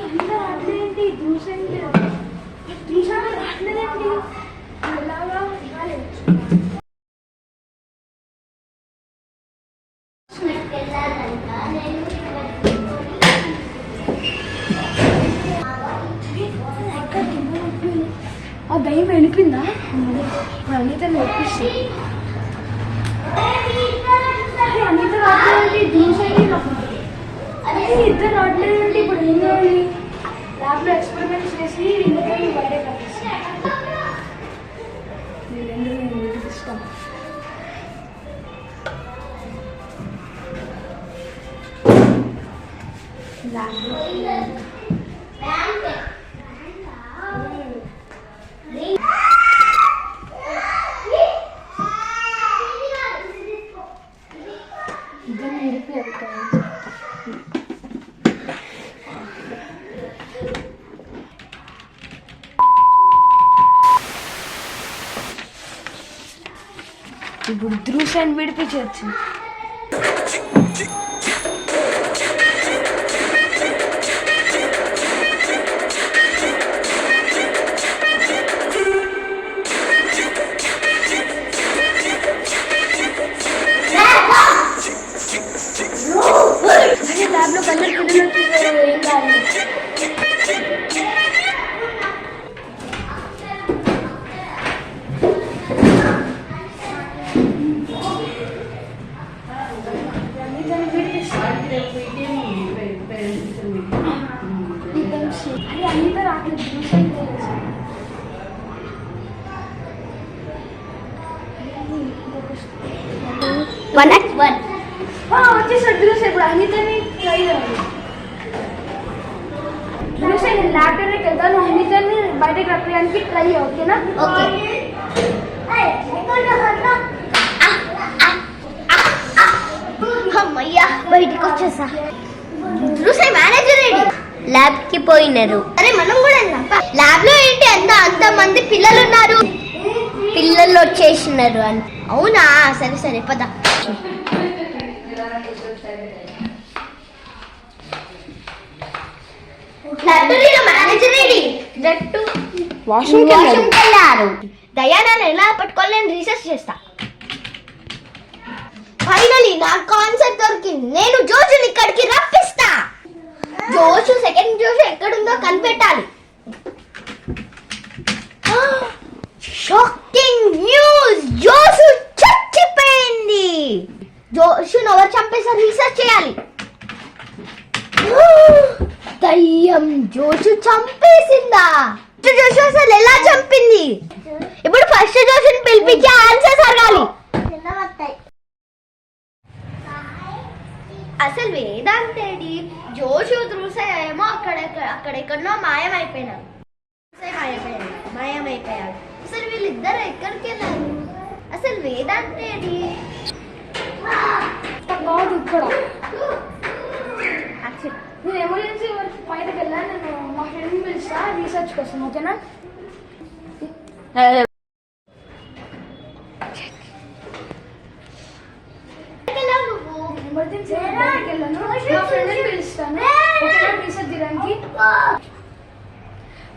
అందరూ రాట్లేదేంటి? చూసండి రాట్లేదేంటి? ఎలాగా ఆ దయ్యం వెళ్ళిపోయిందా? అనిత నేర్పిస్తుంది. అనిత రాట్లేదండి, చూసండి. అదే ఇద్దరు రావట్లేదండి. ఇప్పుడు ఏం చేయాలి? ల్యాబ్లో ఎక్స్పెరిమెంట్స్ చేసి ఇందుకని బయట కనిపిస్తాను. నేను ఇష్టం. ఇద్దరు నేర్పి ఇప్పుడు దృశ్యాన్ని విడిపించవచ్చు. ల్యాబ్లో కలర్ పిల్లలకి ఏం కాదు. అది అంతా రాట్లేదు. వచ్చేసాడు దినేష్. ఇప్పుడు అనితని ట్రై చేయాలి. దినేష్ ల్యాబ్లోకి వెళ్తాను. అనితని బయటకు రప్పడానికి ట్రై చేయ. ఓకేనా? ఓకే. అమ్మయ్యా బయటికి వచ్చేసా. మేనేజర్ రెడీ ల్యాబ్ కి పోయినారు. అరే మనం కూడా ల్యాబ్ లో ఏంటి అంత మంది పిల్లలు ఉన్నారు. పిల్లలు వచ్చేసినారు అని. అవునా? సరే సరే పద. లైబ్రరీలో మేనేజర్ రెడీ. వాష్రూమ్ వెళ్ళారు. దయానాన్ని ఎలా పట్టుకోవాలి నేను రీసెర్చ్ చేస్తా. ఫైనలీ నా కాన్సెప్ట్ దొరికింది. నేను జోషుని ఇక్కడికి రప్పిస్తా. జోషు సెకండ్ జోషు ఎక్కడుందో కనిపెట్టాలి. Shocking news! జోషు చచ్చిపోయింది. జోషును ఎవరు చంపేసారు రీసెర్చ్ చేయాలి. దయ్యం జోషు చంపేసిందా? జోషు అసలు ఎలా చంపింది? ఇప్పుడు ఫస్ట్ జోషుని పిలిపించి ఆన్సర్స్ అడగాలి. అసలు వేదాంతేడి జోషు దృశ్యేమో అక్కడెక్కడో మాయమైపోయినారు. మాయమైపోయారు. అసలు వీళ్ళిద్దరు ఎక్కడికి వెళ్ళారు? అసలు వేదాంతేడి కాదు ఇక్కడ. నేను ఎమర్జెన్సీ వర్క్ బయటకు వెళ్ళాను. నేను మా ఫ్రెండ్ పిలుస్తా రీసెర్చ్ కోసం. ఓకేనా? ఎమర్జెన్సీ బయటకు వెళ్ళాను. మా ఫ్రెండ్ని పిలుస్తాను. ఓకేనా? రీసెర్చ్ చేయడానికి.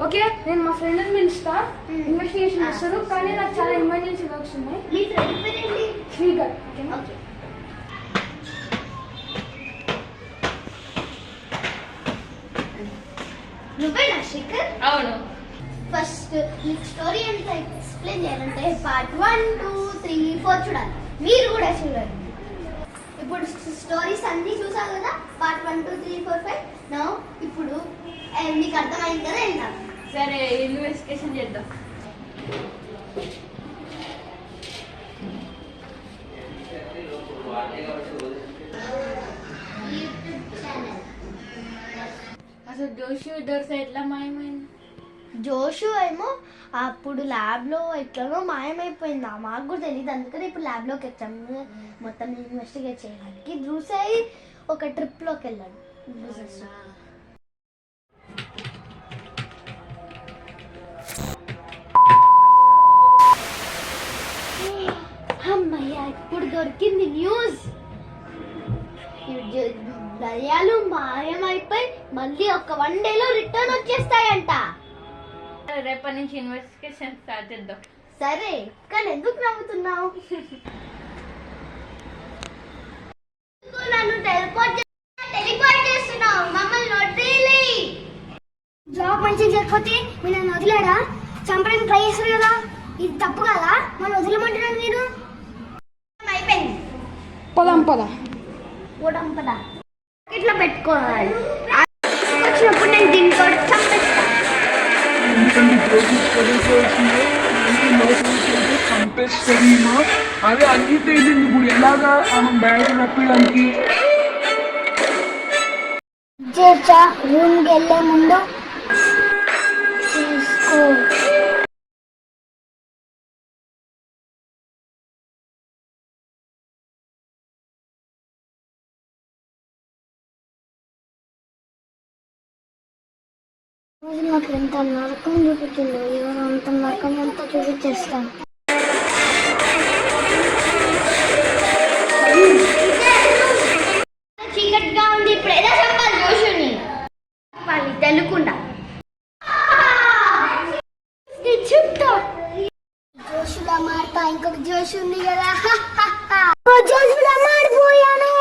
ఓకే, నేను మా ఫ్రెండ్ని పిలుస్తా. ఇన్వెస్టిగేషన్ చేస్తారు. కానీ నాకు చాలా ఎమర్జెన్సీ వర్క్స్ ఉన్నాయి. శ్రీగర్. ఓకేనా? నువ్వేనా శ్రీకర్? అవును. ఫస్ట్ నీకు స్టోరీ ఎంత ఎక్స్ప్లెయిన్ చేయాలంటే పార్ట్ 1, 2, 3, 4 చూడాలి. మీరు కూడా చూడాలి. ఇప్పుడు స్టోరీస్ అన్ని చూసావు కదా. పార్ట్ 1, 2, 3, 4, 5. నౌ ఇప్పుడు నీకు అర్థమైంది కదా. వెళ్దాం. సరే, ఇన్వెస్టిగేషన్ చేద్దాం. అసలు జోషు దొరస ఎట్లా మాయమైంది? జోషు ఏమో అప్పుడు ల్యాబ్లో ఎట్లనో మాయమైపోయింది. మాకు కూడా తెలియదు. అందుకని ఇప్పుడు ల్యాబ్లోకి వచ్చాము మొత్తం ఇన్వెస్టిగేట్ చేయడానికి. ధ్రుసాయి ఒక ట్రిప్లోకి వెళ్ళాడు. అమ్మయ్య ఇప్పుడు దొరికింది న్యూస్. దయ్యాలు మాయమైపోయి మళ్ళీ ఒక 1 డేలో రిటర్న్ వచ్చేస్తాయంట. రేపటి నుంచి ఇన్వెస్టిగేషన్ స్టార్ట్ చేద్దాం. సరే, కానీ ఎందుకు నవ్వుతున్నావు? నన్ను టెలిపోర్ట్ చేస్తున్నావు, మమ్మల్ని వదిలి. జాబ్ మంచిగా చేయకపోతే మీరు నన్ను వదిలేడా? చంపడానికి ట్రై చేస్తారు కదా, ఇది తప్పు కదా? మనం వదిలేమంటున్నాను మీరు. అయిపోయింది, పొలం పద ఇట్లా పెట్టుకోవాలి. వచ్చినప్పుడు నేను దీంతో చంపేస్తాను. చంపేస్తామా? అదే అన్ని తేలింది. ఇప్పుడు ఎలాగా ఆమె బ్యాగ్ రప్పడానికి? చేర్చా రూమ్కి వెళ్ళే ముందు తీసుకో. నాకు ఎంత నరకం చూపుతుందో, ఎవరు అంత నరకం అంతా చూపించేస్తాను. చీకటిగా ఉంది, ఇప్పుడు ఏదో చెప్పాలి జోషుని. వాళ్ళు తెలుకుండా చెప్తా జోషులా మారుతా. ఇంకొక జోష్ ఉంది కదా, జోషులా మారిపోయాను.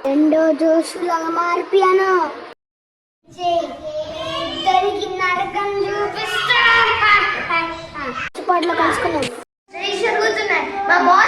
రెండో జోషులాగా మారిపోయాను. ఇద్దరికి నరకం చూపిస్తా. పాటలో కలుసుకున్నాం. మా బాస్